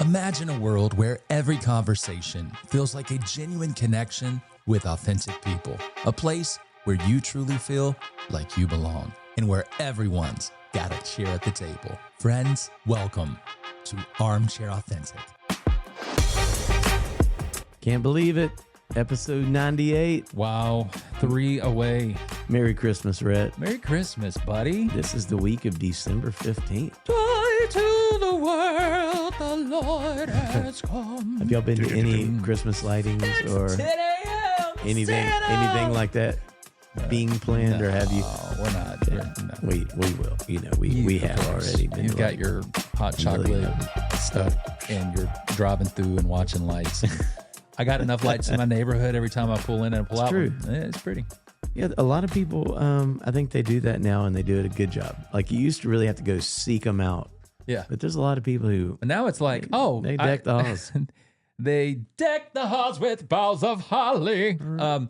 Imagine a world where every conversation feels like a genuine connection with authentic people. A place where you truly feel like you belong and where everyone's got a chair at the table. Friends, welcome to Armchair Authentic. Can't believe it. Episode 98. Wow, 3 away. Merry Christmas, Rhett. Merry Christmas, buddy. This is the week of December 15th. Joy to the world, the Lord has come. Have y'all been to any Christmas lightings or anything like that being planned, or have you? We're not. Yeah. No. We will. You know, we have already been. You've got your hot chocolate stuff, and you're driving through and watching lights. I got enough lights in my neighborhood every time I pull in and pull out. True. Yeah, it's pretty. Yeah, a lot of people, I think they do that now, and they do it a good job. Like, you used to really have to go seek them out. Yeah. But there's a lot of people who... But now it's like, they deck the halls. They deck the halls with boughs of holly. I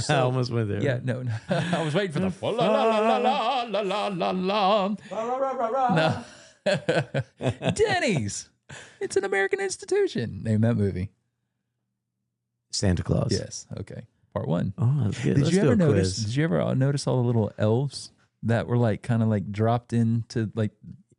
almost went there. Yeah, no. I was waiting for the... La, la, la, la, la, la, la. No. Denny's. It's an American institution. Name that movie. Santa Claus. Yes. Okay. Part 1. Oh, that's good. Did you ever notice all the little elves that were like kind of like dropped into like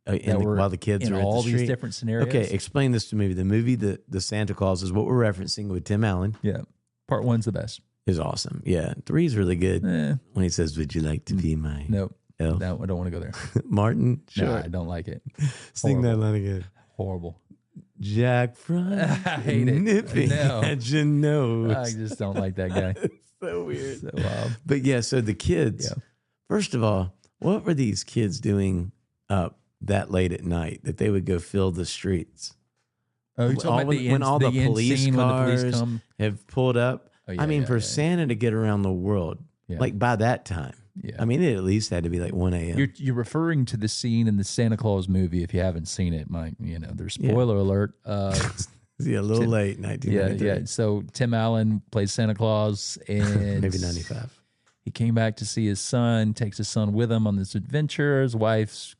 while the kids in are at all the street? these different scenarios? Okay, explain this to me. The movie, the Santa Claus, is what we're referencing with Tim Allen. Yeah. Part 1's the best. Is awesome. Yeah. 3 is really good. When he says, "Would you like to be my Nope. elf?" No, I don't want to go there. Martin, sure. No, I don't like it. Sing that line again. Horrible. Jack Frost. I hate it. Nipping at your nose. I just don't like that guy. So weird. So wild. But yeah, so the kids, first of all, what were these kids doing up that late at night that they would go fill the streets? Oh, you're talking about when all the police scene, cars when the police come? have pulled up. Oh, yeah, I mean, yeah, Santa to get around the world, like by that time. Yeah. I mean, it at least had to be like 1 a.m. You're referring to the scene in the Santa Claus movie. If you haven't seen it, there's spoiler alert. Yeah, a little late, 1993. Yeah. So Tim Allen plays Santa Claus, and Maybe 95. He came back to see his son, takes his son with him on this adventure. His wife's,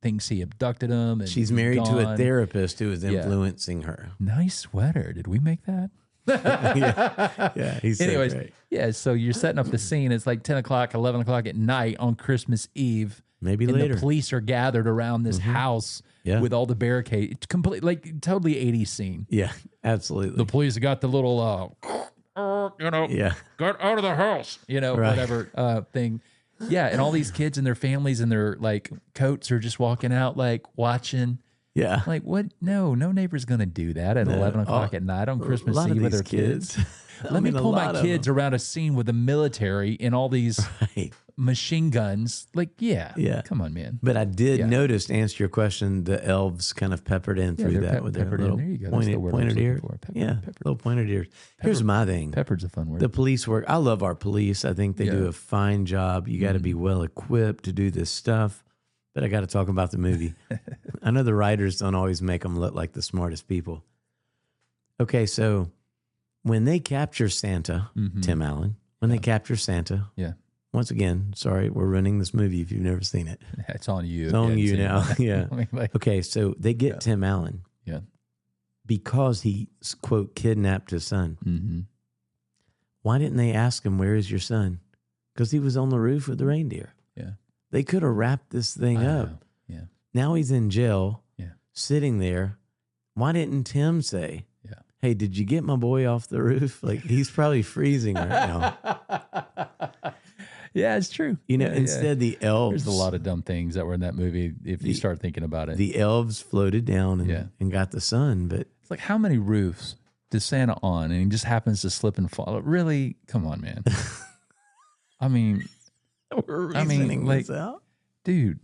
thinks he abducted him. And she's married to a therapist who is influencing her. Nice sweater. Did we make that? yeah. He's anyways, so great. Yeah. So you're setting up the scene. It's like 10 o'clock, 11 o'clock at night on Christmas Eve. Maybe and later. The police are gathered around this house with all the barricades. It's complete, like totally 80s scene. Yeah, absolutely. The police got the little, get out of the house, whatever thing. Yeah. And all these kids and their families and their like coats are just walking out, like watching. Yeah. Like, what? No neighbor's going to do that at 11 o'clock at night on Christmas Eve with their kids. Let me pull my kids around a scene with the military and all these machine guns. Like, yeah. Come on, man. But I did notice, to answer your question, the elves kind of peppered in through that with their little pointed ears. Little pointed ears. Here's my thing. Peppered's a fun word. The police work. I love our police. I think they do a fine job. You got to be well equipped to do this stuff. But I got to talk about the movie. I know the writers don't always make them look like the smartest people. Okay, so when they capture Santa, Tim Allen, they capture Santa, once again, sorry, we're running this movie if you've never seen it. It's on you. It's on you now. Yeah. Okay, so they get Tim Allen because he, quote, kidnapped his son. Mm-hmm. Why didn't they ask him, where is your son? Because he was on the roof with the reindeer. Yeah. They could have wrapped this thing up. Yeah. Now he's in jail, sitting there. Why didn't Tim say, hey, did you get my boy off the roof? Like, he's probably freezing right now. Yeah, it's true. Instead the elves. There's a lot of dumb things that were in that movie if you start thinking about it. The elves floated down and got the sun. But it's like, how many roofs does Santa on? And he just happens to slip and fall. Really? Come on, man. I mean... this out? Dude,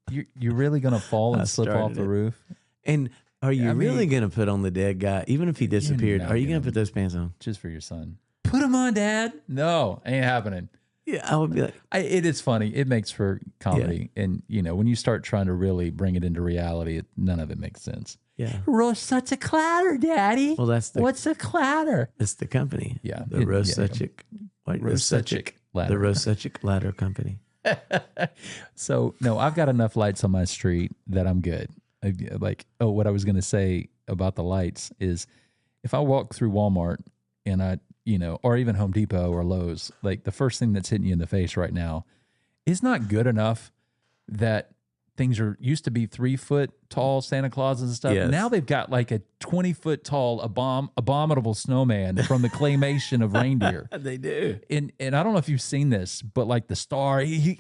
you're really gonna fall and slip off the roof? And are you really gonna put on the dead guy, even if he disappeared? Are you gonna put those pants on just for your son? Put them on, Dad. No, ain't happening. Yeah, I would be like, it is funny. It makes for comedy, and when you start trying to really bring it into reality, none of it makes sense. Yeah, Rossuchik clatter, Daddy. Well, what's a clatter? It's the company. Yeah, the Rossuchik. Rossuchik. The Rossuchik Ladder Company. So, no, I've got enough lights on my street that I'm good. what I was going to say about the lights is if I walk through Walmart and or even Home Depot or Lowe's, like the first thing that's hitting you in the face right now is not good enough that things used to be 3-foot tall Santa Clauses and stuff. Yes. Now they've got like a 20-foot tall abominable snowman from the claymation of reindeer. They do. And I don't know if you've seen this, but like the star, it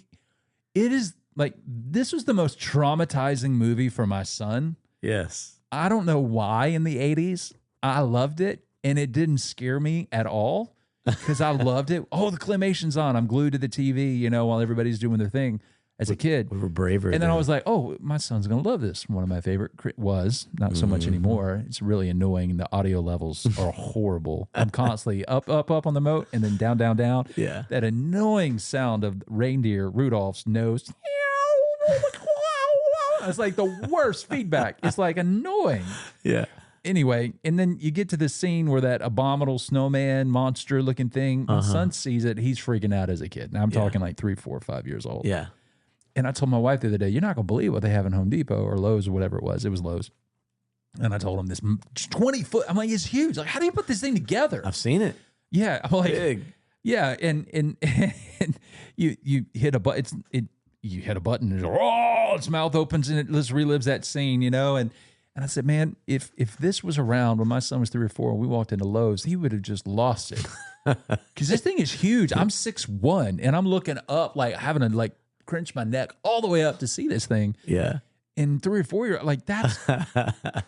is like, this was the most traumatizing movie for my son. Yes. I don't know why in the 80s. I loved it, and it didn't scare me at all because I loved it. Oh, the claymation's on. I'm glued to the TV, while everybody's doing their thing as a kid. We were braver. And then I was like, oh, my son's going to love this. One of my favorite was, not so much anymore. It's really annoying. The audio levels are horrible. I'm constantly up on the moat and then down, down, down. Yeah. That annoying sound of reindeer Rudolph's nose. It's like the worst feedback. It's like annoying. Yeah. Anyway, and then you get to the scene where that abominable snowman monster looking thing, my son sees it. He's freaking out as a kid. Now I'm talking like 3, 4, 5 years old. Yeah. And I told my wife the other day, you're not going to believe what they have in Home Depot or Lowe's or whatever it was. It was Lowe's. And I told him this 20-foot. I'm like, it's huge. Like, how do you put this thing together? I've seen it. Yeah. I'm like, Big. Yeah. And you hit a button. You hit a button and its mouth opens and it just relives that scene, And I said, man, if this was around when my son was 3 or 4 and we walked into Lowe's, he would have just lost it. Because this thing is huge. I'm 6'1", and I'm looking up, like having to like cringe my neck all the way up to see this thing. Yeah. And 3 or 4 year, like that's.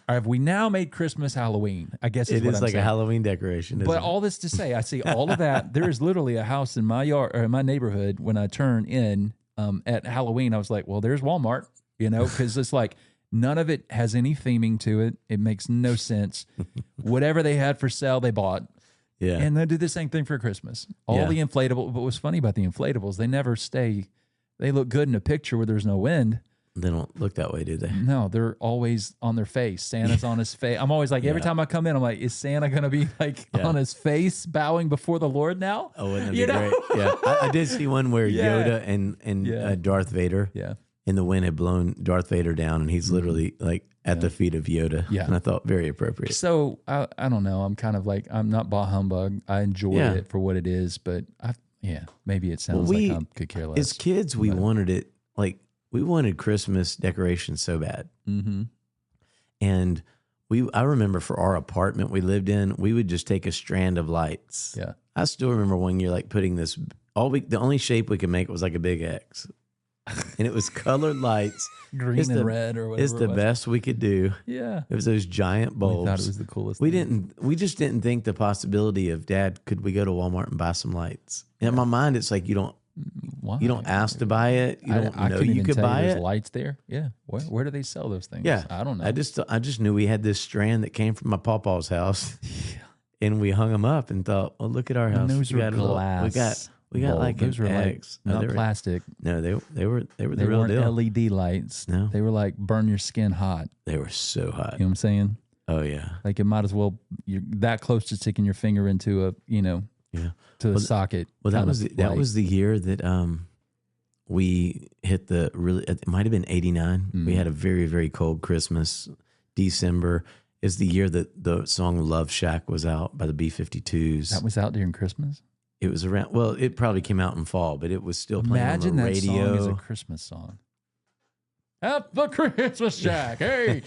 Have we now made Christmas Halloween? I guess It what is I'm like saying. a Halloween decoration. But Isn't it? all this to say, I see all of that. There is literally a house in my yard or in my neighborhood. When I turn in at Halloween, I was like, well, there's Walmart, because it's like. None of it has any theming to it. It makes no sense. Whatever they had for sale, they bought. Yeah. And they do the same thing for Christmas. All the inflatable. But what's funny about the inflatables, they never stay. They look good in a picture where there's no wind. They don't look that way, do they? No, they're always on their face. Santa's on his face. I'm always like, every time I come in, I'm like, is Santa going to be like on his face bowing before the Lord now? Oh, wouldn't that be great? Yeah. I did see one where Yoda and Darth Vader. Yeah. And the wind had blown Darth Vader down, and he's literally like at the feet of Yoda. Yeah. And I thought very appropriate. So I don't know. I'm kind of like, I'm not bah humbug. I enjoy it for what it is, but maybe it sounds like I could care less. As kids, we wanted it, like we wanted Christmas decorations so bad. Mm-hmm. And I remember for our apartment we lived in, we would just take a strand of lights. Yeah. I still remember one year like putting this, the only shape we could make was like a big X. And it was colored lights. Green and red or whatever. It's the best we could do. Yeah. It was those giant bulbs. We thought it was the coolest thing. We just didn't think the possibility of, Dad, could we go to Walmart and buy some lights? And in my mind, it's like you don't ask to buy it. You don't know you could buy it. Lights there. Yeah. Where do they sell those things? Yeah. I don't know. I just knew we had this strand that came from my pawpaw's house. And we hung them up and thought, well, look at our house. Those were glass. We got like those were eggs. like not plastic. No, they were the They real weren't deal. LED lights. No. They were like burn your skin hot. They were so hot. You know what I'm saying? Oh yeah. Like it might as well, you're that close to sticking your finger into a, to a socket. Well, that was the year that we hit it might have been 89. We had a very, very cold Christmas. December is the year that the song Love Shack was out by the B-52s. That was out during Christmas? It was around, well, it probably came out in fall, but it was still playing on the radio. Imagine that song is a Christmas song. At the Christmas Shack. Hey,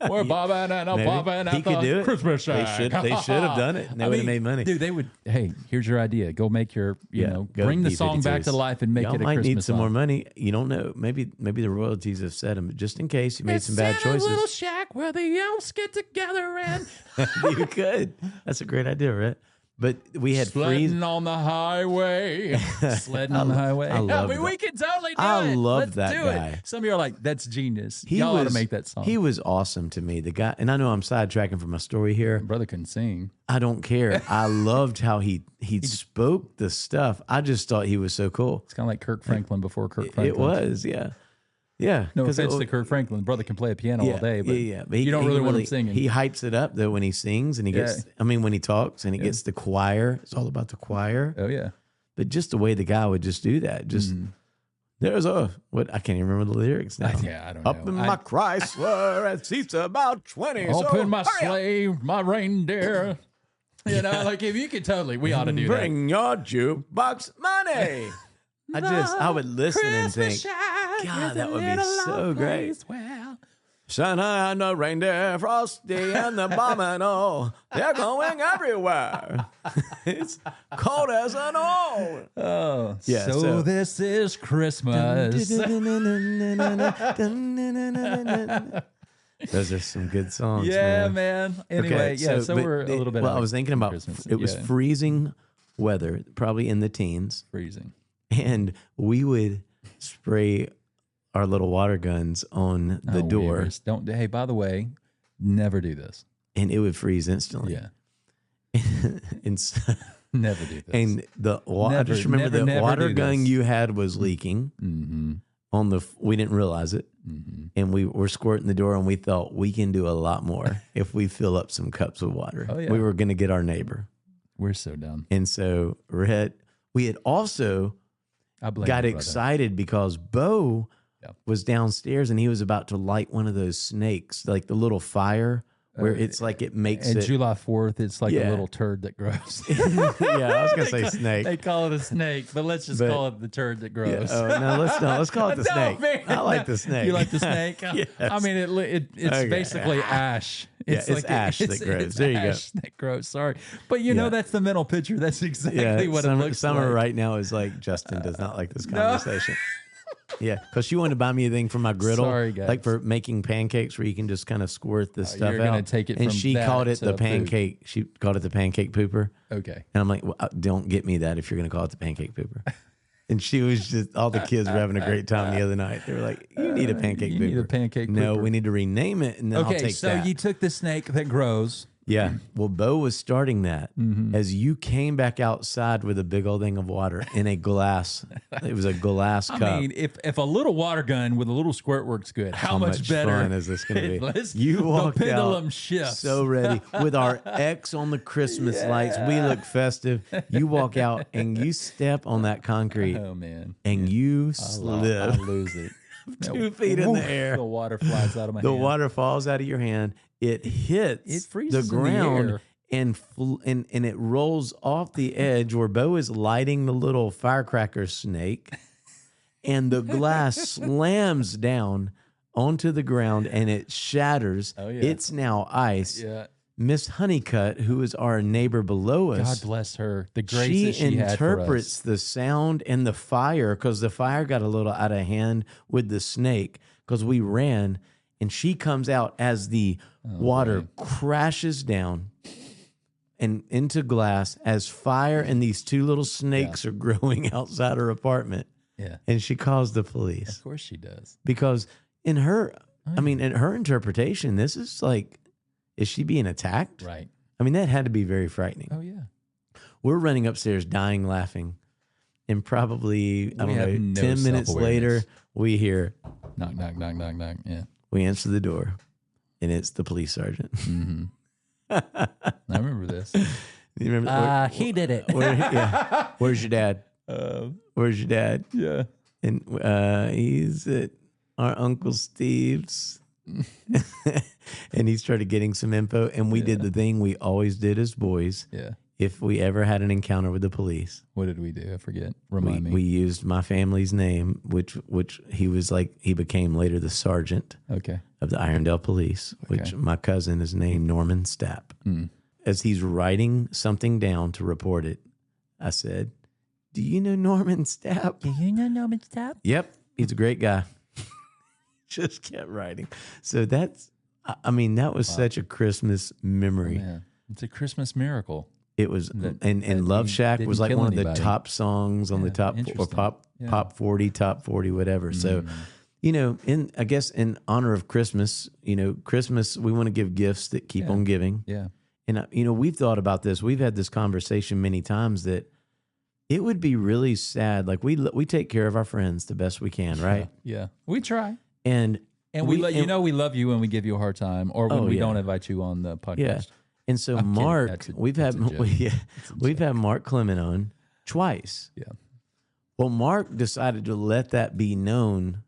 we're bobbing and I'm bobbing at the Christmas Shack. They should have done it. And they would have made money. Dude, they would, hey, here's your idea. Go make your, bring the song back to life and make it a Christmas song. Might need some more money. You don't know. Maybe the royalties have said them, just in case you made some bad choices. A little shack where the elves get together and... You could. That's a great idea, right? But we had sledding on the highway. Sledding on the highway. I love we can totally do it. I love Let's that do guy. It. Some of you are like, that's genius. Y'all ought to make that song. He was awesome to me. The guy, and I know I'm sidetracking from my story here. My brother couldn't sing. I don't care. I loved how he spoke the stuff. I just thought he was so cool. It's kind of like Kirk Franklin before Kirk Franklin. It was, yeah. Yeah. No offense to Kirk Franklin. Brother can play a piano all day, but, you don't really want him singing. He hypes it up, though, when he sings and he gets, when he talks and he gets the choir. It's all about the choir. Oh, yeah. But just the way the guy would just do that, just There's what I can't even remember the lyrics now. Yeah, I don't know. Up in my Chrysler at seats about 20. Up in my sleigh, my reindeer. You know, like if you could we ought to do that. Bring your jukebox money. I would listen and think, God, that would be so great. Santa and the reindeer, Frosty and the Domino, they're going everywhere. It's cold as an old. Oh, yeah. So this is Christmas. Those are some good songs. Yeah, man. Anyway, okay, so we're a little bit. Well, I was thinking about Christmas. It was freezing weather, probably in the teens. Freezing. And we would spray our little water guns on the door. Hey, by the way, never do this. And it would freeze instantly. Yeah. And never do this. And I just remember the water gun you had was leaking. Mm-hmm. We didn't realize it. Mm-hmm. And we were squirting the door, and we thought we can do a lot more if we fill up some cups of water. Oh, yeah. We were going to get our neighbor. We're so dumb. And so we had also got excited because Bo was downstairs and he was about to light one of those snakes, like the little fire where it's like it makes it. And July 4th, it's like a little turd that grows. Yeah, I was going to say snake. They call it a snake, but let's just call it the turd that grows. Yeah, let's call it the snake. Man. I like the snake. You like the snake? Yes. I mean, it's basically ash. It's like ash that grows. There you go. That grows. Sorry, but know that's the mental picture. That's exactly what it looks like. Summer right now is like Justin does not like this conversation. Yeah, because she wanted to buy me a thing for my griddle, like for making pancakes, where you can just kind of squirt this stuff you're out. Gonna take it and from she called it the pancake. Food. She called it the pancake pooper. Okay, and I'm like, well, don't get me that if you're going to call it the pancake pooper. And she was just, all the kids were having a great time the other night. They were like, you need a pancake pooper. You need a pancake pooper. No, we need to rename it, and then I'll take that. Okay, so you took the snake that grows. Yeah. Well, Bo was starting that as you came back outside with a big old thing of water in a glass. It was a glass cup. I mean, if a little water gun with a little squirt works good, how much better fun is this going to be? You walked the pendulum shifts. So ready with our X on the Christmas lights. We look festive. You walk out and you step on that concrete. Oh man! And you slip. I lose it. 2 feet in the air. The water flies out of my hand. The water falls out of your hand. It hits the ground and it rolls off the edge where Bo is lighting the little firecracker snake, and the glass slams down onto the ground and it shatters. Oh, yeah. It's now ice. Yeah. Miss Honeycutt, who is our neighbor below us, God bless her, the grace that she had for us. Interprets the sound and the fire, because the fire got a little out of hand with the snake because we ran, and she comes out as the water crashes down and into glass as fire and these 2 little snakes are growing outside her apartment. Yeah. And she calls the police. Of course she does. Because in her interpretation, this is like, is she being attacked? Right. I mean, that had to be very frightening. Oh, yeah. We're running upstairs dying laughing. And probably, 10 minutes later, we hear... Knock, knock, knock, knock, knock. Yeah. We answer the door, and it's the police sergeant. Mm-hmm. I remember this. You remember? He did it. Where's your dad? Where's your dad? Yeah. And he's at our Uncle Steve's. And he started getting some info, and we did the thing we always did as boys. Yeah. If we ever had an encounter with the police. What did we do? I forget. Remind me. We used my family's name, which he was like, he became later the sergeant of the Irondale Police, which my cousin is named Norman Stapp. Mm. As he's writing something down to report it, I said, do you know Norman Stapp? Do you know Norman Stapp? Yep. He's a great guy. Just kept writing. So that was such a Christmas memory. Oh, it's a Christmas miracle. It was, and Love Shack was like one of the top songs on the top, or pop 40, top 40, whatever. So, I guess in honor of Christmas, Christmas, we want to give gifts that keep on giving. Yeah. And, we've thought about this. We've had this conversation many times that it would be really sad. Like we take care of our friends the best we can, right? Yeah. We try. And we love you when we give you a hard time, or when we don't invite you on the podcast. Yeah. And so Mark, we've had Mark Clement on twice. Yeah. Well, Mark decided to let that be known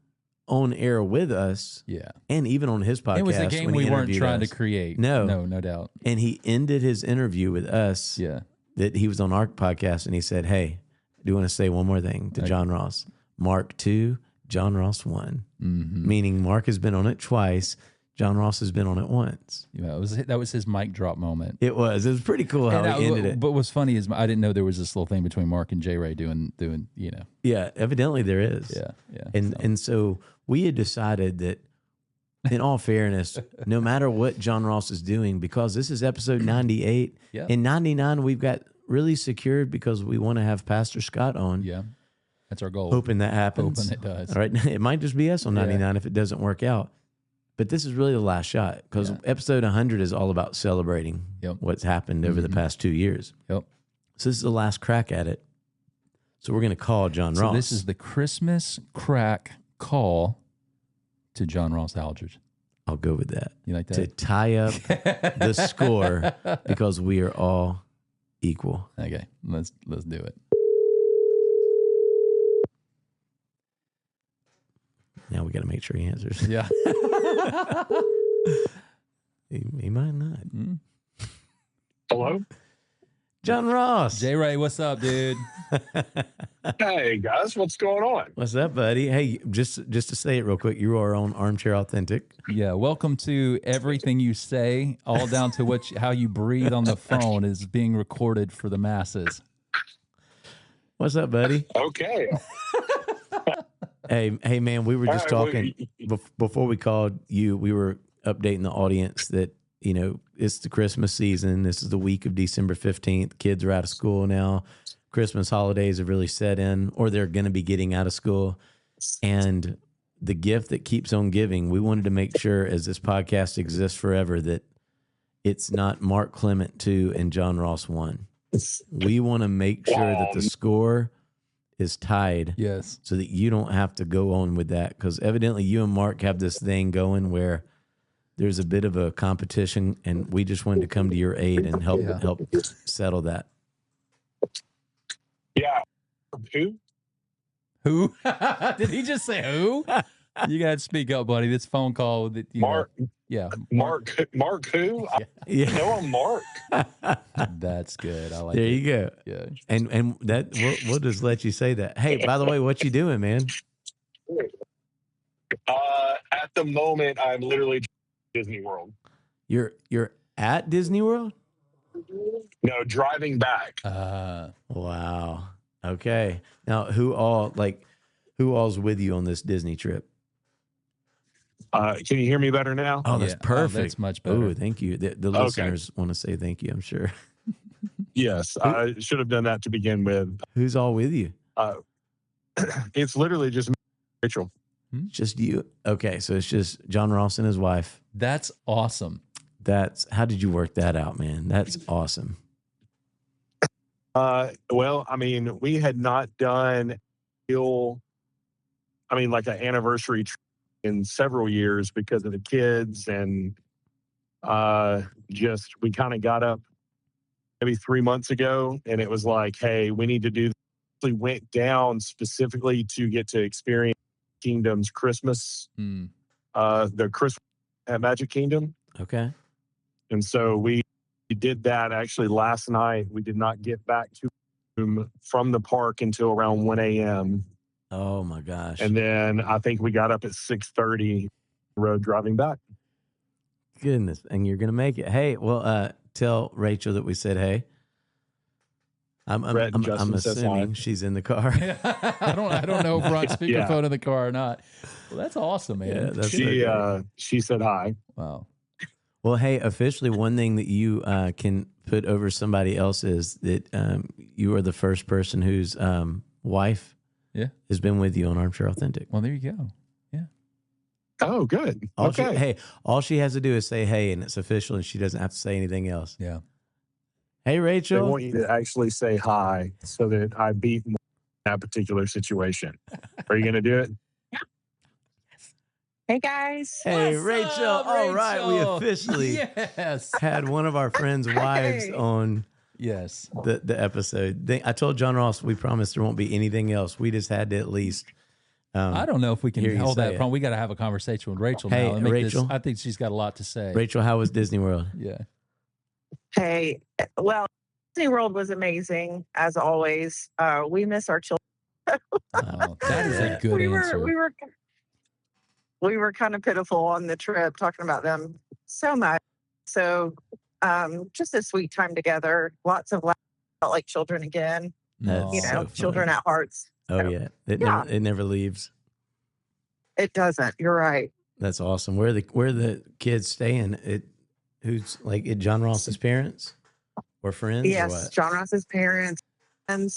on air with us. Yeah. And even on his podcast. It was a game when we he weren't interviewed trying us. to create. No, no doubt. And he ended his interview with us. Yeah. That he was on our podcast, and he said, "Hey, I do want to say one more thing to Jon Ross. Mark 2, Jon Ross 1. Mm-hmm. Meaning Mark has been on it twice. Jon Ross has been on it once. Yeah, that was his mic drop moment. It was pretty cool how he ended it. But what's funny is I didn't know there was this little thing between Mark and J. Ray doing. Yeah, evidently there is. Yeah. And so we had decided that, in all fairness, no matter what Jon Ross is doing, because this is episode 98, in 99 we've got really secured because we want to have Pastor Scott on. Yeah, that's our goal. Hoping that happens. Hoping it does. All right, it might just be us on 99 if it doesn't work out. But this is really the last shot because episode 100 is all about celebrating what's happened over the past 2 years. Yep. So this is the last crack at it. So we're going to call Jon Ross. So this is the Christmas crack call to Jon Ross Aldridge. I'll go with that. You like that? To tie up the score because we are all equal. Okay, let's do it. Now we got to make sure he answers. Yeah. he might not. Hello? Jon Ross. J. Ray, what's up, dude? Hey, guys, what's going on? What's up, buddy? Hey, just to say it real quick, you are on Armchair Authentic. Yeah, welcome to everything you say, all down to how you breathe on the phone is being recorded for the masses. What's up, buddy? Okay. Hey, man, we were just talking before we called you. We were updating the audience that, it's the Christmas season. This is the week of December 15th. Kids are out of school now. Christmas holidays have really set in, or they're going to be getting out of school. And the gift that keeps on giving, we wanted to make sure as this podcast exists forever that it's not Mark Clement 2 and Jon Ross 1. We want to make sure that the score is tied. Yes. So that you don't have to go on with that. Because evidently you and Mark have this thing going where there's a bit of a competition, and we just wanted to come to your aid and help settle that. Yeah. Who? Did he just say who? You got to speak up, buddy. This phone call. Mark. Yeah. Mark who? Yeah. No, I'm Mark. That's good. I like there it. You go. Yeah. And that we'll just let you say that. Hey, by the way, what you doing, man? At the moment, I'm literally Disney World. You're at Disney World? No, driving back. Wow. Okay. Now, who all's with you on this Disney trip? Can you hear me better now? Oh, that's perfect. That's much better. Oh, thank you. The listeners want to say thank you, I'm sure. Yes, I should have done that to begin with. Who's all with you? It's literally just Rachel. Just you. Okay, so it's just Jon Ross and his wife. That's awesome. How did you work that out, man? That's awesome. Well, I mean, we had not done like an anniversary trip in several years because of the kids, and we kind of got up maybe 3 months ago, and it was like, hey, we need to do this. We went down specifically to get to experience Kingdom's Christmas, the Christmas at Magic Kingdom. Okay. And so we did that actually last night. We did not get back to from the park until around 1 a.m. Oh my gosh. And then I think we got up at 6:30 road driving back. Goodness. And you're going to make it. Hey, well, tell Rachel that we said, hey. I'm assuming she's in the car. I don't know if we're on speakerphone in the car or not. Well, that's awesome, man. Yeah, she said hi. Wow. Well, hey, officially, one thing that you can put over somebody else is that you are the first person whose wife has been with you on Armchair Authentic. Well, there you go. Yeah. Oh, good. All she has to do is say hey, and it's official, and she doesn't have to say anything else. Yeah. Hey, Rachel. They want you to actually say hi so that I beat that particular situation. Are you going to do it? Hey, guys. Hey, What's Rachel. up, All right. We Rachel? officially Yes. had one of our friends' wives on Yes. the episode. I told Jon Ross we promised there won't be anything else. We just had to at least. I don't know if we can hear you hold say that it. problem. We got to have a conversation with Rachel Hey, now. And make Rachel. This, I think she's got a lot to say. Rachel, how was Disney World? Yeah. Hey, well, Disney World was amazing as always. We miss our children. Oh, that is a good answer. We were kind of pitiful on the trip, talking about them so much. So, just a sweet time together. Lots of laughs, felt like children again. That's You know, so children at hearts. Oh So, yeah, yeah. it never leaves. It doesn't. You're right. That's awesome. Where the kids staying? Who's like at Jon Ross's parents or friends? Yes, or what? Jon Ross's parents. And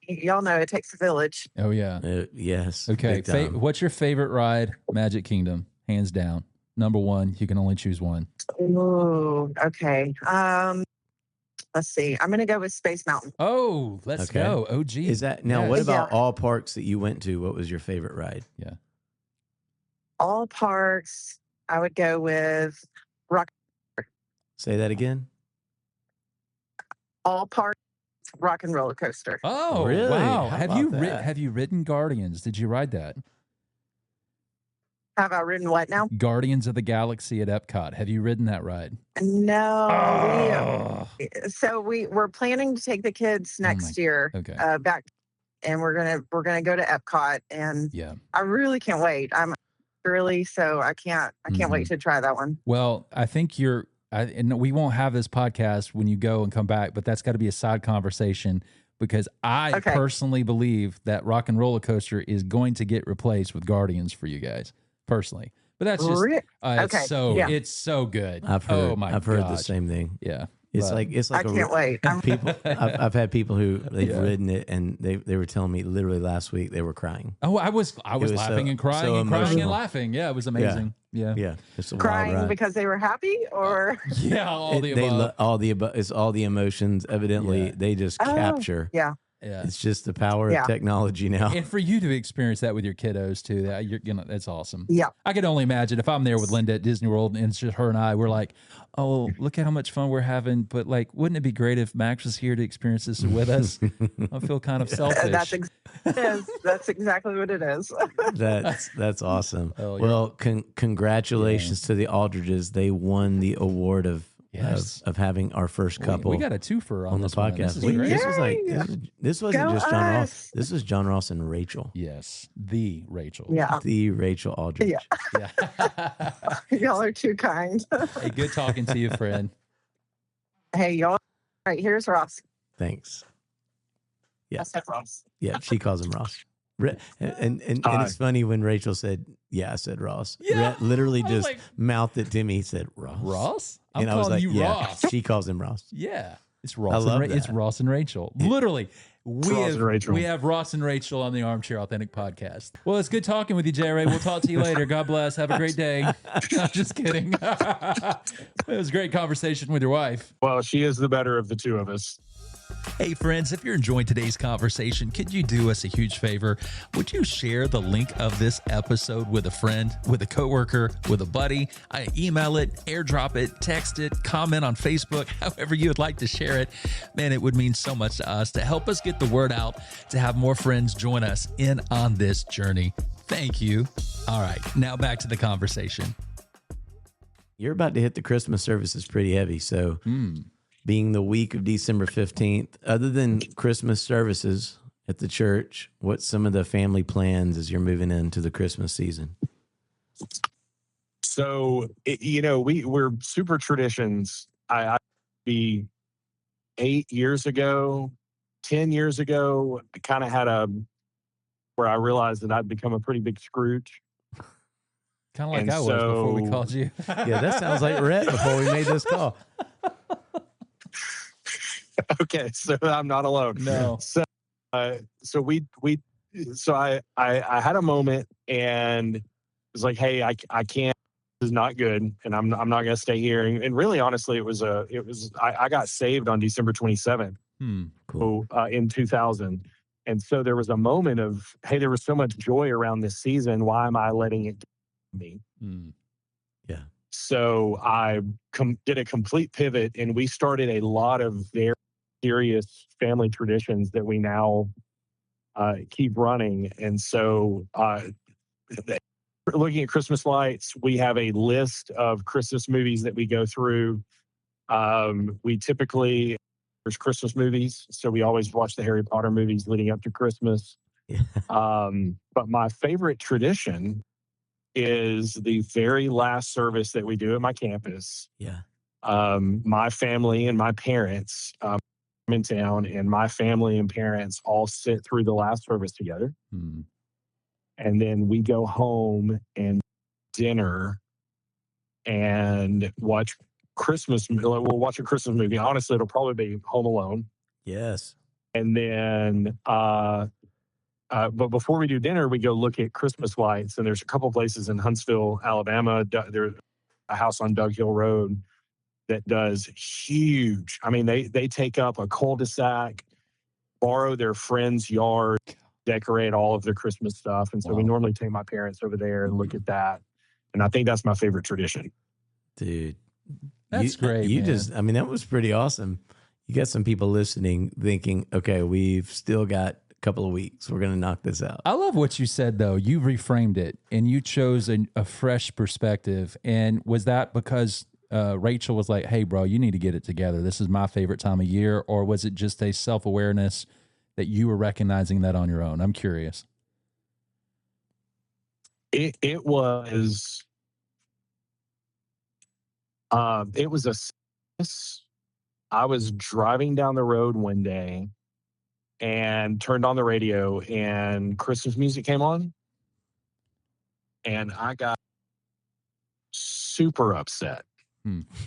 y'all know it takes a village. Oh, yeah. Yes. Okay. big time. What's your favorite ride? Magic Kingdom, hands down. Number one. You can only choose one. Ooh, okay. Let's see. I'm going to go with Space Mountain. Oh, let's Okay. go. OG. Is that now? Yes. What about Yeah. all parks that you went to? What was your favorite ride? Yeah. All parks, I would go with Rock. Say that again. All parks, Rock and Roller Coaster. Oh, Really? wow. How Have about you that? have you ridden Guardians? Did you ride that? Have I ridden what now? Guardians of the Galaxy at Epcot. Have you ridden that ride? No. Oh. So we're planning to take the kids next year Okay. back, and we're gonna go to Epcot, and Yeah. I really can't wait. I'm early, so I can't wait to try that one. Well, I think and we won't have this podcast when you go and come back, but that's got to be a side conversation because I Okay. personally believe that Rock and Roller Coaster is going to get replaced with Guardians for you guys personally. But that's just Okay. it's so good. I've heard. Oh my I've heard the gosh. same thing. Yeah. It's But- like I can't wait. people. I've had people who they've Yeah. ridden it, and they were telling me literally last week they were crying. Oh, I was was laughing so- and crying so and crying and emotional. laughing. Yeah, it was amazing. Yeah. Yeah, it's a Crying wild ride. because they were happy, or Yeah, all the They above. all the above. It's all the emotions. Evidently, Yeah. they just Oh, capture. yeah. Yeah. It's just the power Yeah. of technology now. And for you to experience that with your kiddos too, that's awesome. Yeah. I can only imagine if I'm there with Linda at Disney World and it's just her and I, we're like, oh, look at how much fun we're having. But like, wouldn't it be great if Max was here to experience this with us? I feel kind of selfish. That's exactly what it is. That's awesome. Oh, yeah. Well, congratulations to the Aldridges. They won the award of Yes. of having our first couple We got a twofer on on the this one. This podcast. is Wait, great. this was like this wasn't Go just Jon Ross. us. This was Jon Ross and Rachel. Yes, the Rachel. Yeah. The Rachel Aldridge. Yeah. Yeah. Y'all are too kind. Hey, good talking to you, friend. Hey, y'all. All right, here's Ross. Thanks. Yeah. I said Ross. Yeah, she calls him Ross. And Hi. it's funny when Rachel said, "Yeah, I said Ross." Yeah. Literally I was just like- mouthed it to me. He said Ross. Ross? I'm And I was calling like, you "Yeah." Ross. She calls him Ross. Yeah. It's Ross. I love It's that. Ross and Rachel. Literally, Ross and Rachel. we have Ross and Rachel on the Armchair Authentic podcast. Well, it's good talking with you, J. Ray. We'll talk to you later. God bless. Have a great day. I'm just kidding. It was a great conversation with your wife. Well, she is the better of the two of us. Hey, friends, if you're enjoying today's conversation, could you do us a huge favor? Would you share the link of this episode with a friend, with a coworker, with a buddy? Email it, airdrop it, text it, comment on Facebook, however you would like to share it. Man, it would mean so much to us to help us get the word out, to have more friends join us in on this journey. Thank you. All right, now back to the conversation. You're about to hit the Christmas services pretty heavy. So, being the week of December 15th, other than Christmas services at the church, what's some of the family plans as you're moving into the Christmas season? So, we're super traditions. I be 8 years ago, 10 years ago, I kind of had where I realized that I'd become a pretty big Scrooge. Kind of like And I was before we so- called you. Yeah, that sounds like Rhett before we made this call. Okay, so I'm not alone. No. So I had a moment and it was like, hey, I can't. This is not good, and I'm not going to stay here. And really, honestly, I got saved on December 27th. Cool. In 2000. And so there was a moment of, hey, there was so much joy around this season. Why am I letting it get me? Yeah. So I did a complete pivot, and we started a lot of very serious family traditions that we now keep running. And so, looking at Christmas lights, we have a list of Christmas movies that we go through. We typically, there's Christmas movies, so we always watch the Harry Potter movies leading up to Christmas. Yeah. But my favorite tradition is the very last service that we do at my campus. Yeah. My family and my parents in town, and my family and parents all sit through the last service together. Mm. And then we go home and dinner and watch Christmas. We'll watch a Christmas movie. Honestly, it'll probably be Home Alone. Yes. And then, but before we do dinner, we go look at Christmas lights. And there's a couple places in Huntsville, Alabama. There's a house on Dug Hill Road that does huge. I mean, they take up a cul-de-sac, borrow their friend's yard, decorate all of their Christmas stuff. And so we normally take my parents over there and look at that. And I think that's my favorite tradition. Dude, That's great. You man. I mean, that was pretty awesome. You got some people listening thinking, okay, we've still got a couple of weeks. We're going to knock this out. I love what you said, though. You reframed it and you chose a fresh perspective. And was that because Rachel was like, hey, bro, you need to get it together. This is my favorite time of year. Or was it just a self-awareness that you were recognizing that on your own? I'm curious. It was I was driving down the road one day and turned on the radio and Christmas music came on. And I got super upset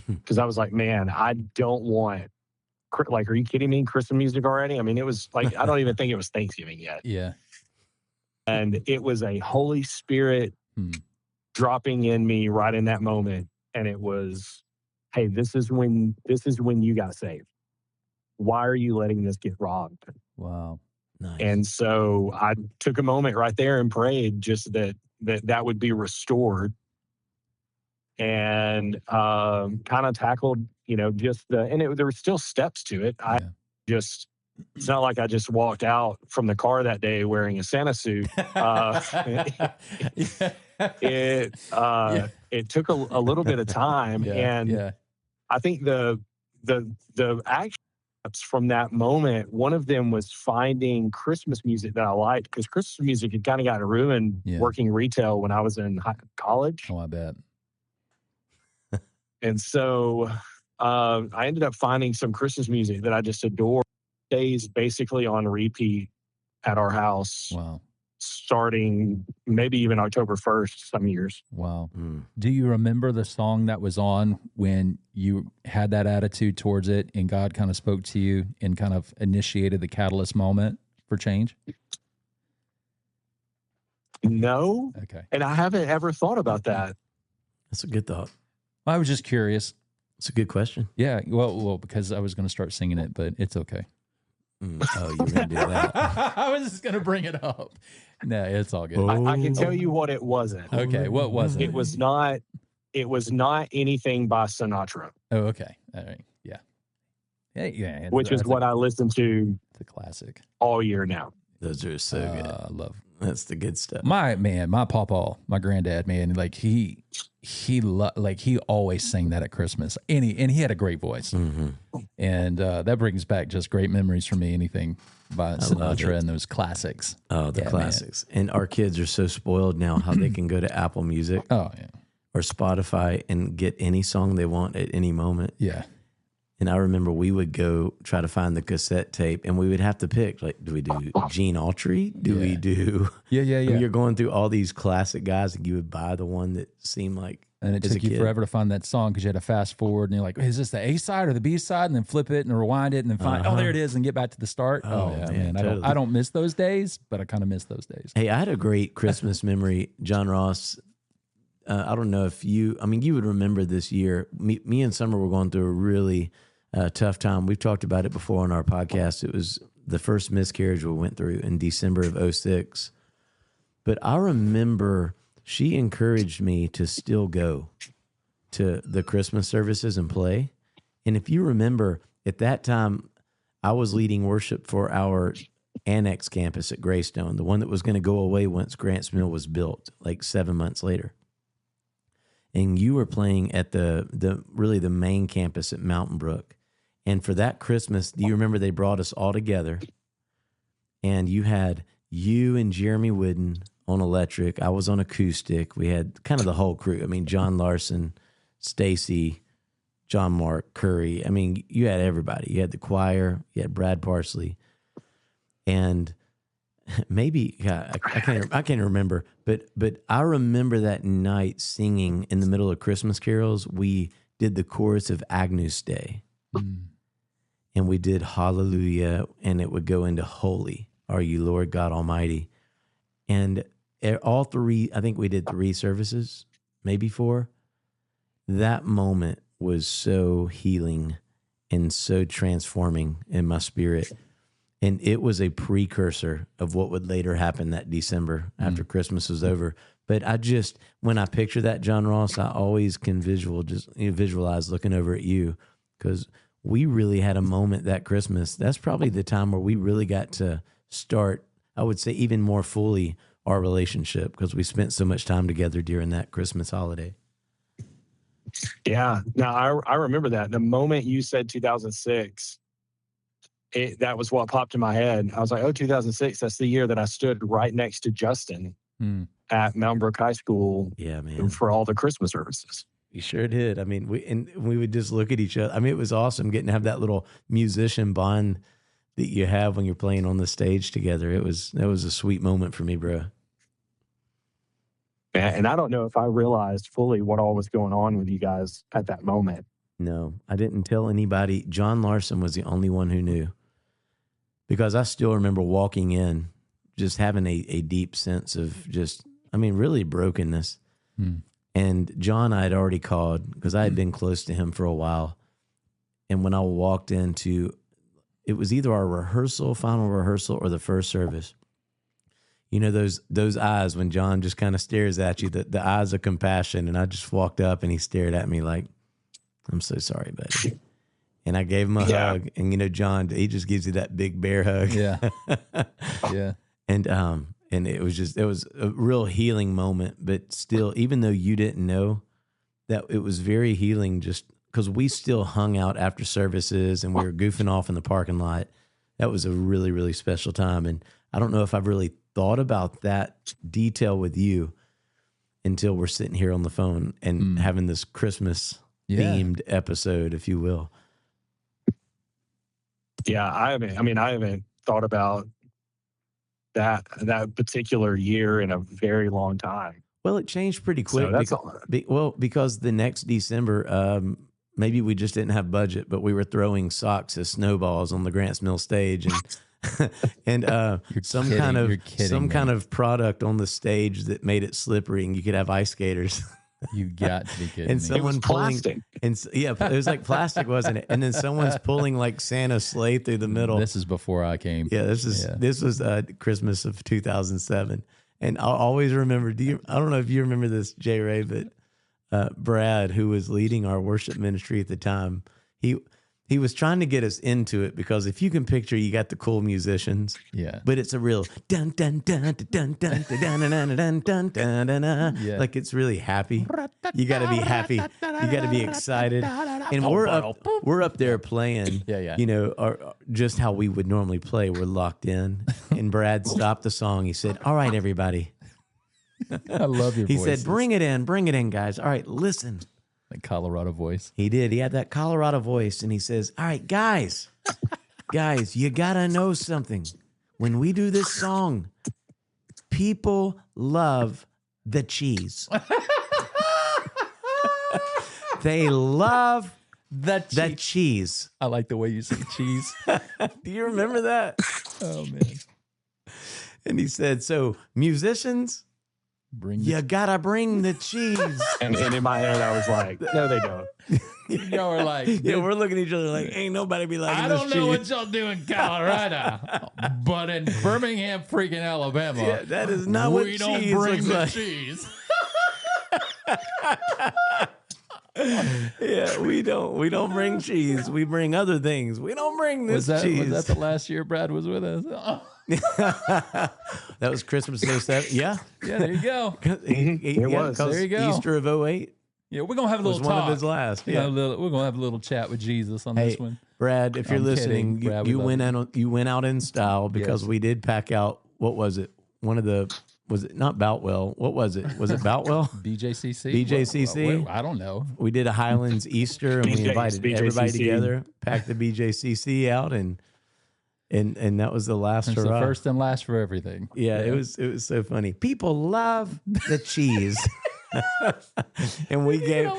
because I was like, man, I don't want, like, are you kidding me? Christmas music already? I mean, it was like, I don't even think it was Thanksgiving yet. Yeah. And it was a Holy Spirit dropping in me right in that moment. And it was, hey, this is when you got saved. Why are you letting this get robbed? Wow. Nice. And so I took a moment right there and prayed just that would be restored, and kind of tackled, just there were still steps to it. It's not like I just walked out from the car that day wearing a Santa suit. It took a little bit of time, and I think the action steps from that moment, one of them was finding Christmas music that I liked, because Christmas music had kind of gotten ruined working retail when I was in college. Oh, I bet. And so I ended up finding some Christmas music that I just adore. Days basically on repeat at our house. Wow. Starting maybe even October 1st, some years. Wow. Do you remember the song that was on when you had that attitude towards it and God kind of spoke to you and kind of initiated the catalyst moment for change? No. Okay. And I haven't ever thought about that. That's a good thought. I was just curious. It's a good question. Yeah. Well, because I was going to start singing it, but it's okay. Oh, you're going to do that. I was just going to bring it up. No, it's all good. I can tell you what it wasn't. Okay. What was it? It was not anything by Sinatra. Oh, okay. All right. Yeah. Yeah. Which is what I listen to. It's a classic. All year now. Those are so good. I love. That's the good stuff. My pawpaw, my granddad, man, like he always sang that at Christmas. And he had a great voice. Mm-hmm. And that brings back just great memories for me. Anything by Sinatra and those classics. Oh, the classics. Man. And our kids are so spoiled now how they can go to Apple Music or Spotify and get any song they want at any moment. Yeah. And I remember we would go try to find the cassette tape, and we would have to pick, like, do we do Gene Autry? Do we do... Yeah. I mean, you're going through all these classic guys, and you would buy the one that seemed like... And it took you forever to find that song because you had to fast forward, and you're like, is this the A side or the B side? And then flip it and rewind it and then find, there it is, and get back to the start. Oh man. Totally. I don't miss those days, but I kind of miss those days. Hey, I had a great Christmas memory, Jon Ross. I don't know if you would remember this year. Me and Summer were going through a really... tough time. We've talked about it before on our podcast. It was the first miscarriage we went through in December of 2006. But I remember she encouraged me to still go to the Christmas services and play. And if you remember, at that time, I was leading worship for our annex campus at Greystone, the one that was going to go away once Grants Mill was built, like 7 months later. And you were playing at the really the main campus at Mountain Brook. And for that Christmas, do you remember they brought us all together? And you had you and Jeremy Whidden on electric. I was on acoustic. We had kind of the whole crew. I mean, John Larson, Stacy, John Mark, Curry. I mean, you had everybody. You had the choir. You had Brad Parsley. And maybe I can't remember, but I remember that night singing in the middle of Christmas carols. We did the chorus of Agnus Dei, and we did Hallelujah, and it would go into Holy Are You Lord God Almighty, and all three. I think we did 3 services, maybe 4. That moment was so healing and so transforming in my spirit. And it was a precursor of what would later happen that December after Christmas was over. But when I picture that, Jon Ross, I always can visualize looking over at you, because we really had a moment that Christmas. That's probably the time where we really got to start, I would say, even more fully our relationship, because we spent so much time together during that Christmas holiday. Yeah. No, I remember that. The moment you said 2006, that was what popped in my head. I was like, 2006, that's the year that I stood right next to Justin at Mountain Brook High School for all the Christmas services. You sure did. I mean, we would just look at each other. I mean, it was awesome getting to have that little musician bond that you have when you're playing on the stage together. That was a sweet moment for me, bro. And I don't know if I realized fully what all was going on with you guys at that moment. No, I didn't tell anybody. John Larson was the only one who knew, because I still remember walking in, just having a deep sense of really brokenness. And John I had already called, because I had been close to him for a while. And when I walked into, it was either our final rehearsal, or the first service. You know, those eyes when John just kind of stares at you, the eyes of compassion. And I just walked up and he stared at me like, I'm so sorry, buddy. And I gave him a hug. And, John, he just gives you that big bear hug. Yeah. Yeah. And it was a real healing moment. But still, even though you didn't know, that it was very healing, just because we still hung out after services and we were goofing off in the parking lot. That was a really, really special time. And I don't know if I've really thought about that detail with you until we're sitting here on the phone and having this Christmas themed episode, if you will. Yeah, I haven't thought about that particular year in a very long time. Well, it changed pretty quick. So because the next December, maybe we just didn't have budget, but we were throwing socks as snowballs on the Grants Mill stage, and some kind of product on the stage that made it slippery, and you could have ice skaters. You got to be kidding and me. someone plastic. It was like plastic, wasn't it? And then someone's pulling like Santa's sleigh through the middle. This is before I came. Yeah, this was Christmas of 2007. And I'll always remember, I don't know if you remember this, J. Ray, but Brad, who was leading our worship ministry at the time, he was trying to get us into it, because if you can picture, you got the cool musicians, but it's a real dun dun dun dun dun dun dun dun dun dun dun dun. Like it's really happy. You got to be happy. You got to be excited. And we're up there playing. Just how we would normally play. We're locked in. And Brad stopped the song. He said, "All right, everybody." I love your voice. He said, bring it in, guys. All right, listen. That Colorado voice. He did. He had that Colorado voice, and he says, all right, guys, you got to know something. When we do this song, people love the cheese. They love the cheese. I like the way you say cheese. Do you remember that? Oh, man. And he said, so musicians, you gotta bring the cheese. And in my head, I was like, no, they don't. Y'all are like, we're looking at each other like, ain't nobody be like, I don't know what y'all do in Colorado, but in Birmingham, freaking Alabama, that is not what we don't cheese bring looks the like. cheese. Yeah, we don't bring cheese. We bring other things. We don't bring this cheese. Was that the last year Brad was with us? That was Christmas of 07. Yeah. Yeah, there you go. It was. There you go. Easter of 08 Yeah, we're gonna have a little was talk. one of his last. Yeah, we're gonna have a little chat with Jesus on this one. Brad, if you're I'm listening, kidding. Brad, you went out in style because Yes. we did pack out. What was it? Was it not Boutwell? What was it? Was it Boutwell? BJCC. BJCC? I don't know. We did a Highlands Easter and we invited everybody BJCC. together, packed the BJCC out, and that was the last It's the hurrah. first and last for everything. Yeah, it was so funny. People love the cheese. And we gave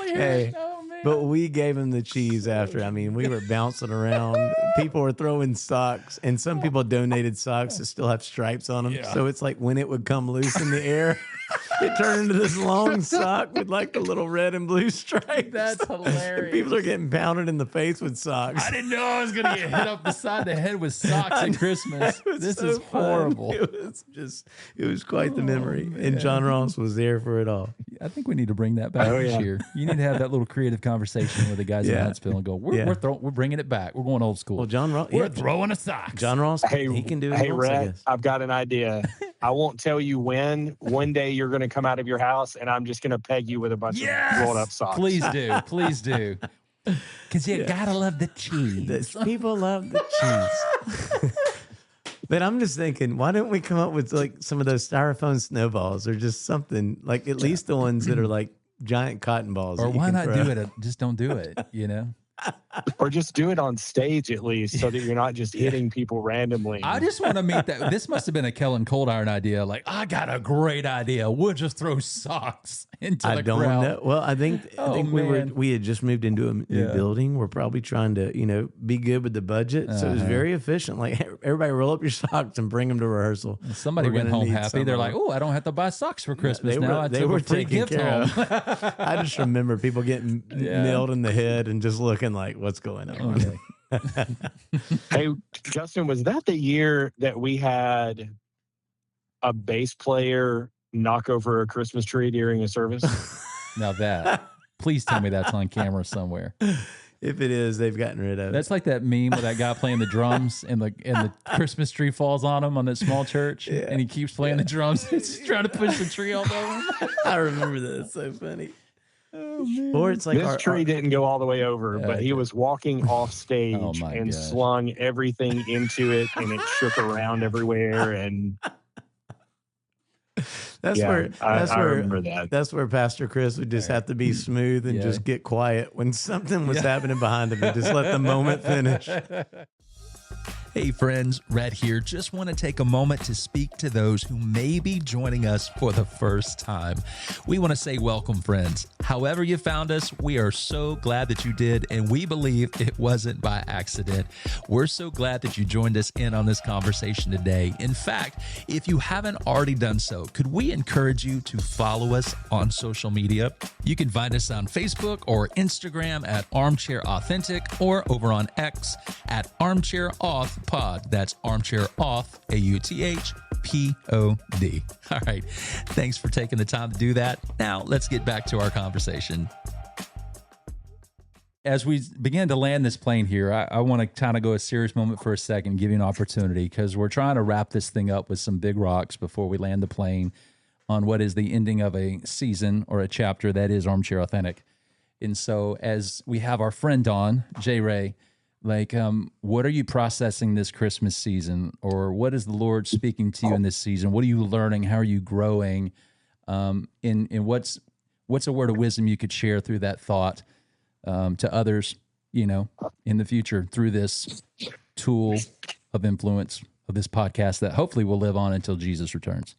but we gave him the cheese after. I mean, we were bouncing around. People were throwing socks, and some people donated socks that still have stripes on them. Yeah. So it's like when it would come loose in the air, it turned into this long sock with like the little red and blue stripes. That's hilarious. People are getting pounded in the face with socks. I didn't know I was gonna get hit up the side of the head with socks at Christmas. It was This so is fun. horrible. It was quite the memory. man. And Jon Ross was there for it all. I think we need to bring that back Oh, this yeah. year. You need to have that little creative conversation with the guys in Yeah. Huntsville and go, we're bringing it back. We're going old school. Well, Jon Ross, We're throwing a socks. Jon Ross, Hey, he can do it. Hey, once, I Rhett, guess. I've got an idea. I won't tell you when. One day you're going to come out of your house, and I'm just going to peg you with a bunch of rolled up socks. Please do. Please do. Because you gotta love the cheese. People love the cheese. But I'm just thinking, why don't we come up with like some of those styrofoam snowballs or just something like at least the ones that are like giant cotton balls? Or that you why can not throw. do it? Just don't do it, you know? Or just do it on stage at least so that you're not just hitting people randomly. I just want to meet that. This must have been a Kellen Cold Iron idea. Like, I got a great idea. We'll just throw socks into I the don't crowd. know. Well, I think Oh, man. we had just moved into a new Yeah. building. We're probably trying to be good with the budget, so it was very efficient. Like everybody, roll up your socks and bring them to rehearsal. Somebody We're went gonna home need happy. some They're of like, them. oh, I don't have to buy socks for Christmas They now. were, I they took were a free taken gift care home. of. I just remember people getting nailed in the head and just looking like, what's going on? Okay. Hey, Justin, was that the year that we had a bass player knock over a Christmas tree during a service? Now that, please tell me that's on camera somewhere. If it is, they've gotten rid of it. That's like that meme with that guy playing the drums and the Christmas tree falls on him on that small church, and he keeps playing the drums. He's trying to push the tree all over him. I remember that. It's so funny. Or it's like This tree didn't go all the way over, but he was walking off stage Oh, my and gosh. slung everything into it, and it shook around everywhere. And That's yeah, where I remember that. That's where Pastor Chris would just have to be smooth and Yeah. just get quiet when something was happening behind him and just let the moment finish. Hey friends, Red here. Just want to take a moment to speak to those who may be joining us for the first time. We want to say welcome, friends. However you found us, we are so glad that you did, and we believe it wasn't by accident. We're so glad that you joined us in on this conversation today. In fact, if you haven't already done so, could we encourage you to follow us on social media? You can find us on Facebook or Instagram at Armchair Authentic, or over on X at Armchair Auth Pod. That's Armchair Auth, AUTHPOD. All right. Thanks for taking the time to do that. Now let's get back to our conversation. As we begin to land this plane here, I want to kind of go a serious moment for a second, give you an opportunity, because we're trying to wrap this thing up with some big rocks before we land the plane on what is the ending of a season or a chapter that is Armchair Authentic. And so as we have our friend on, J. Ray, like, what are you processing this Christmas season? Or what is the Lord speaking to you in this season? What are you learning? How are you growing? In what's a word of wisdom you could share through that thought to others, in the future through this tool of influence of this podcast that hopefully will live on until Jesus returns?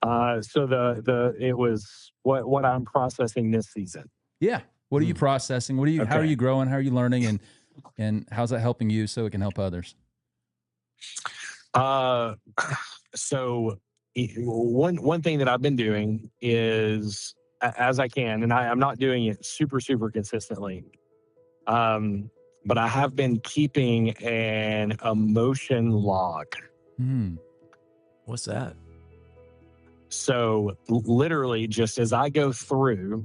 So it was what I'm processing this season. Yeah. What are you processing? How are Okay. you growing? How are you learning? And how's that helping you so it can help others? So one thing that I've been doing is, as I can, and I'm not doing it super consistently, but I have been keeping an emotion log. What's that? So literally, just as I go through,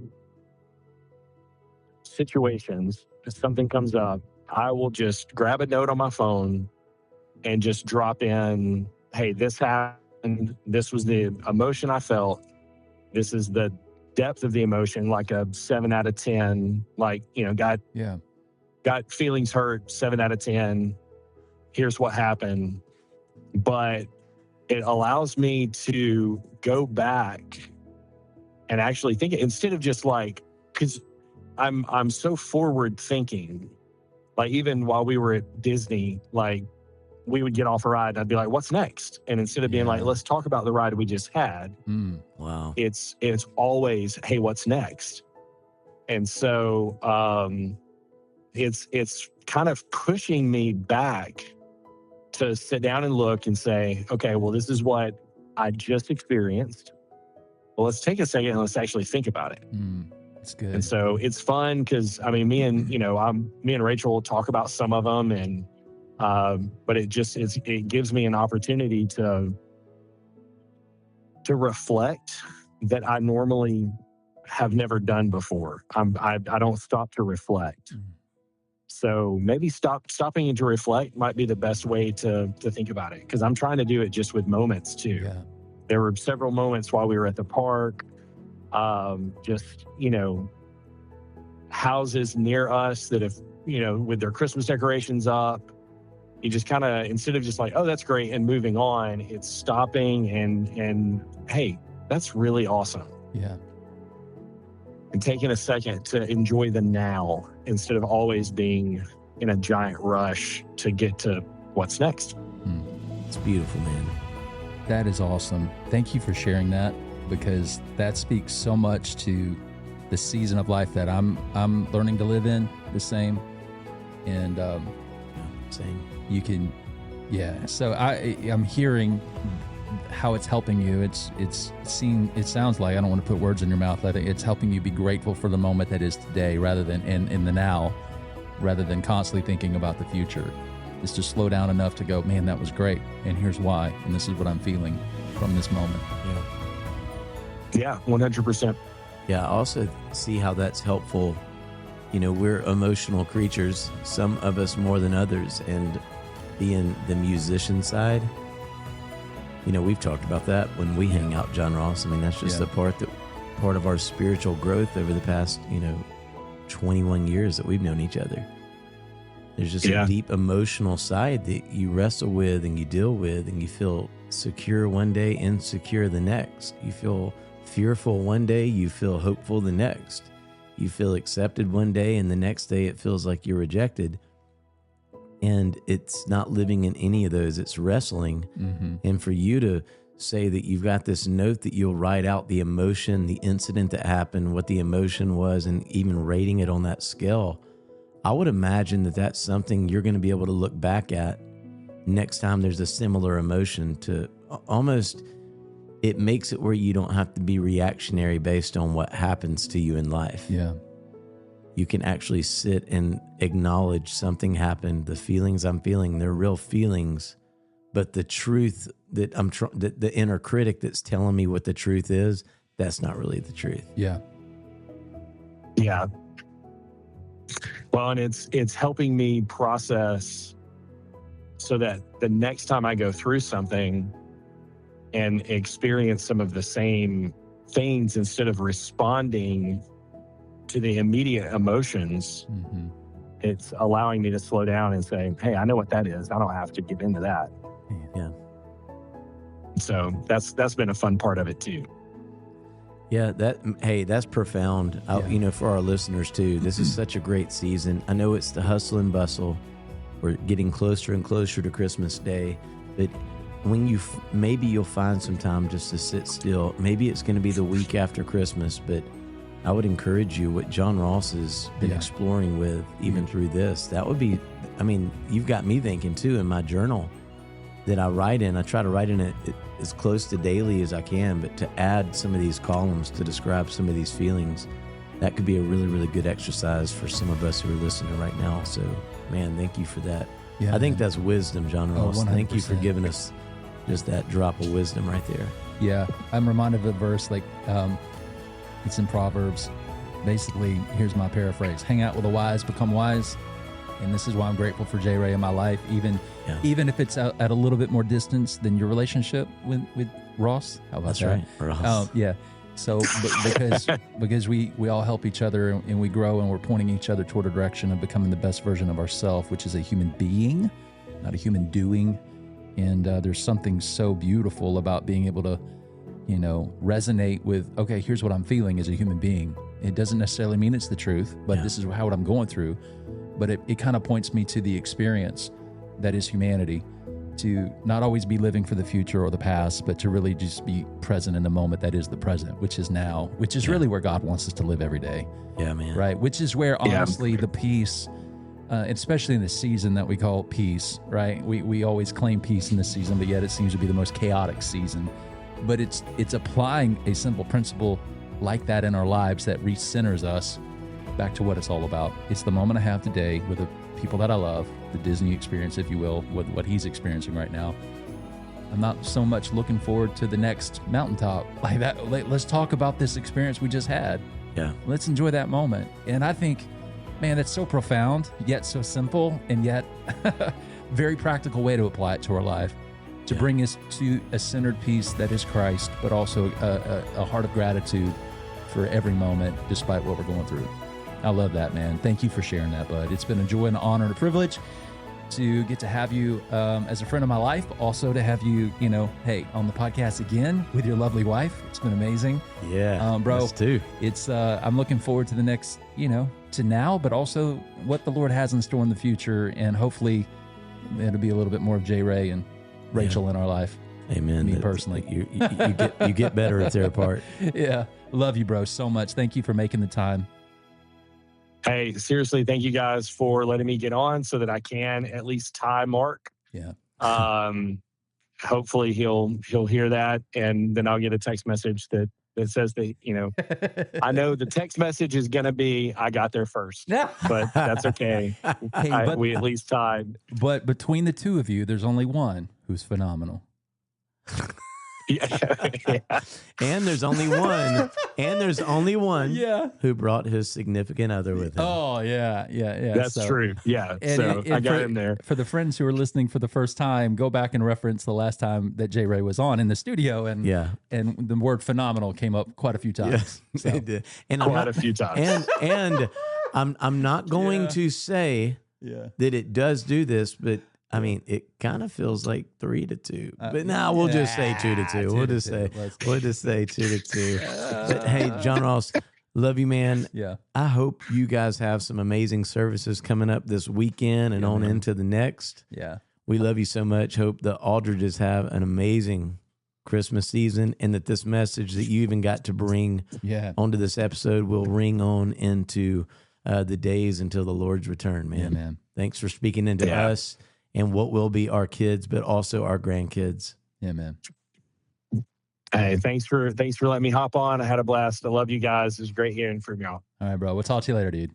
situations, if something comes up, I will just grab a note on my phone and just drop in, hey, this happened. This was the emotion I felt. This is the depth of the emotion, like a 7 out of 10, like, got feelings hurt, 7 out of 10. Here's what happened. But it allows me to go back and actually think it, instead of just like, because I'm so forward thinking. Like even while we were at Disney, like we would get off a ride and I'd be like, what's next? And instead of being like, let's talk about the ride we just had. Wow. It's always, hey, what's next? And so it's kind of pushing me back to sit down and look and say, okay, well, this is what I just experienced. Well, let's take a second and let's actually think about it. That's good. And so it's fun because I mean, me and Rachel will talk about some of them, and but it gives me an opportunity to reflect that I normally have never done before. I don't stop to reflect. So maybe stopping to reflect might be the best way to think about it, because I'm trying to do it just with moments too. Yeah. There were several moments while we were at the park, just, houses near us that have, with their Christmas decorations up, you just kind of, instead of just like, oh, that's great, and moving on, it's stopping and hey, that's really awesome. Yeah. And taking a second to enjoy the now instead of always being in a giant rush to get to what's next. It's beautiful, man. That is awesome. Thank you for sharing that, because that speaks so much to the season of life that I'm learning to live in, the same. And Same. you can, so I'm hearing how it's helping you. It sounds like, I don't want to put words in your mouth, I think it's helping you be grateful for the moment that is today, rather than in the now, rather than constantly thinking about the future. Is to slow down enough to go, man, that was great, and here's why, and this is what I'm feeling from this moment. Yeah, 100%. Yeah, I also see how that's helpful. We're emotional creatures, some of us more than others, and being the musician side, we've talked about that when we hang out, Jon Ross. I mean, that's just the part of our spiritual growth over the past, 21 years that we've known each other. There's just a deep emotional side that you wrestle with and you deal with, and you feel secure one day, insecure the next. You feel fearful one day, you feel hopeful the next. You feel accepted one day, and the next day it feels like you're rejected. And it's not living in any of those, it's wrestling. And for you to say that you've got this note that you'll write out the emotion, the incident that happened, what the emotion was, and even rating it on that scale, I would imagine that that's something you're going to be able to look back at next time there's a similar emotion. To almost, it makes it where you don't have to be reactionary based on what happens to you in life. Yeah. You can actually sit and acknowledge something happened. The feelings I'm feeling, they're real feelings, but the truth that the inner critic that's telling me what the truth is, that's not really the truth. Yeah. Yeah. Well, and it's helping me process so that the next time I go through something and experience some of the same things, instead of responding to the immediate emotions, it's allowing me to slow down and say, hey, I know what that is. I don't have to get into that. Yeah. So that's been a fun part of it too. Yeah, that's profound. For our listeners too, this is such a great season. I know it's the hustle and bustle. We're getting closer and closer to Christmas Day, but when maybe you'll find some time just to sit still. Maybe it's going to be the week after Christmas, but I would encourage you, what Jon Ross has been exploring with, even through this, that would be, you've got me thinking too in my journal that I write in. I try to write in it as close to daily as I can, but to add some of these columns to describe some of these feelings, that could be a really, really good exercise for some of us who are listening right now. So, man, thank you for that. Yeah, I think that's wisdom, Jon Ross. Thank you for giving us just that drop of wisdom right there. Yeah, I'm reminded of a verse, it's in Proverbs. basically, here's my paraphrase: hang out with the wise, become wise. And this is why I'm grateful for J. Ray in my life, even if it's at a little bit more distance than your relationship with Ross. How about That's that? right, Ross. Yeah. So because we all help each other and we grow and we're pointing each other toward a direction of becoming the best version of ourselves, which is a human being, not a human doing. And there's something so beautiful about being able to, resonate with, okay, here's what I'm feeling as a human being. It doesn't necessarily mean it's the truth, but this is what I'm going through. But it kind of points me to the experience that is humanity, to not always be living for the future or the past, but to really just be present in the moment that is the present, which is now, which is really where God wants us to live every day. Yeah, man. Right? Which is where, honestly, the peace, especially in the season that we call peace, right? We always claim peace in this season, but yet it seems to be the most chaotic season. But it's applying a simple principle like that in our lives that recenters us back to what it's all about. It's the moment I have today with the people that I love, the Disney experience, if you will, with what he's experiencing right now. I'm not so much looking forward to the next mountaintop like that. Let's talk about this experience we just had. Yeah. Let's enjoy that moment. And I think, man, that's so profound, yet so simple, and yet very practical way to apply it to our life, to bring us to a centered peace that is Christ, but also a heart of gratitude for every moment, despite what we're going through. I love that, man. Thank you for sharing that, bud. It's been a joy and an honor and a privilege to get to have you as a friend of my life. Also to have you, on the podcast again with your lovely wife. It's been amazing. Yeah, bro. Us too. It's I'm looking forward to the next, to now, but also what the Lord has in store in the future, and hopefully it'll be a little bit more of J. Ray and Rachel in our life. Amen. Me personally, you get better at their apart. Yeah, love you, bro, so much. Thank you for making the time. Hey, seriously, thank you guys for letting me get on so that I can at least tie Mark. Yeah. Hopefully he'll hear that, and then I'll get a text message that says that, I know the text message is going to be, I got there first, but that's okay. We at least tied. But between the two of you, there's only one who's phenomenal. Yeah. And there's only one. Who brought his significant other with him. Oh, yeah. That's true. Yeah. And I got him there. For the friends who are listening for the first time, go back and reference the last time that J. Ray was on in the studio. And the word phenomenal came up quite a few times. Yes, it did. And a few times. And I'm not going to say that it does do this, but I mean, it kind of feels like 3-2, but now we'll just say 2-2. We'll just say 2-2. But hey, Jon Ross, love you, man. Yeah. I hope you guys have some amazing services coming up this weekend and into the next. Yeah. We love you so much. Hope the Aldridges have an amazing Christmas season, and that this message that you even got to bring onto this episode will ring on into the days until the Lord's return, man. Yeah, man. Thanks for speaking into us and what will be our kids, but also our grandkids. Yeah, man. Hey, thanks for letting me hop on. I had a blast. I love you guys. It was great hearing from y'all. All right, bro. We'll talk to you later, dude.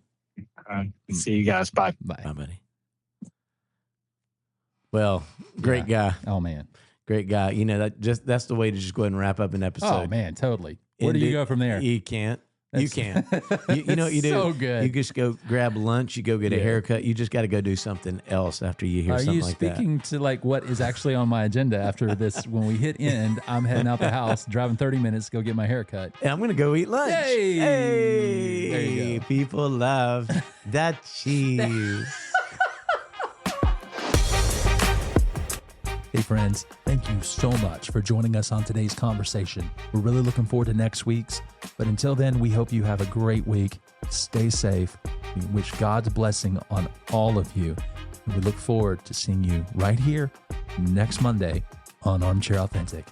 See you guys. Bye. Bye, buddy. Well, great guy. Oh, man. Great guy. That's the way to just go ahead and wrap up an episode. Oh, man, totally. Where do you go from there? You can't. You can't. You know what you do? So good. You just go grab lunch. You go get a haircut. You just got to go do something else after you hear something like that. Are you speaking to like what is actually on my agenda after this? When we hit end, I'm heading out the house, driving 30 minutes to go get my haircut. And I'm going to go eat lunch. Hey! There you go. People love that cheese. Hey friends, thank you so much for joining us on today's conversation. We're really looking forward to next week's, but until then, we hope you have a great week. Stay safe. We wish God's blessing on all of you. And we look forward to seeing you right here next Monday on Armchair Authentic.